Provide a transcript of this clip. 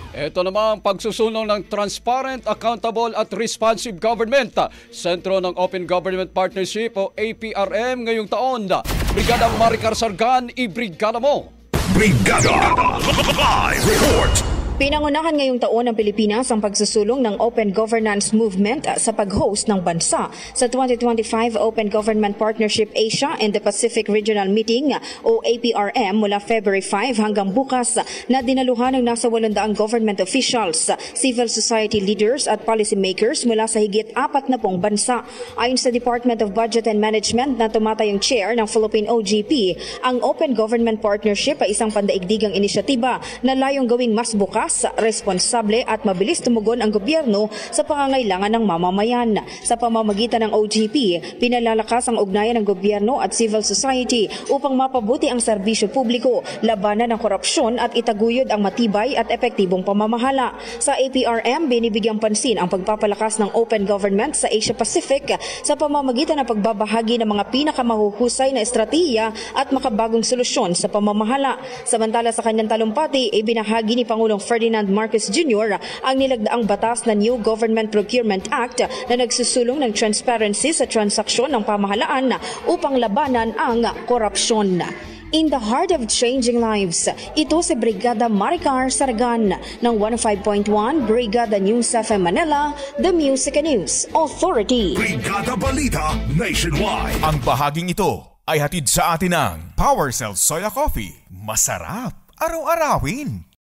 Ito namang pagsusulong ng transparent, accountable at responsive government. Sentro ng Open Government Partnership o APRM ngayong taon. Brigada Maricar Sargan, ibrigada mo! Brigada Live Report! Pinangunahan ngayong taon ng Pilipinas ang pagsusulong ng Open Governance Movement sa pag-host ng bansa sa 2025 Open Government Partnership Asia and the Pacific Regional Meeting o APRM mula February 5 hanggang bukas na dinaluhan ng nasa 800 government officials, civil society leaders at policymakers mula sa higit 40 bansa. Ayon sa Department of Budget and Management na tumatayong chair ng Philippine OGP, ang Open Government Partnership ay isang pandaigdigang inisyatiba na layong gawing mas bukas, responsable at mabilis tumugon ang gobyerno sa pangangailangan ng mamamayan. Sa pamamagitan ng OGP, pinalalakas ang ugnayan ng gobyerno at civil society upang mapabuti ang serbisyo publiko, labanan ang korupsyon at itaguyod ang matibay at epektibong pamamahala. Sa APRM, binibigyang pansin ang pagpapalakas ng open government sa Asia Pacific sa pamamagitan ng pagbabahagi ng mga pinakamahuhusay na estratehiya at makabagong solusyon sa pamamahala. Samantala sa kanyang talumpati, ibinahagi ni Pangulong Ferdinand Marcos Jr. ang nilagdaang batas na New Government Procurement Act na nagsusulong ng transparency sa transaksyon ng pamahalaan upang labanan ang korupsyon. In the heart of changing lives, ito si Brigada Maricar Sargan ng 105.1 Brigada News FM Manila, The Music and News Authority. Brigada Balita Nationwide. Ang bahaging ito ay hatid sa atin ng Power Cell Soya Coffee. Masarap araw-arawin.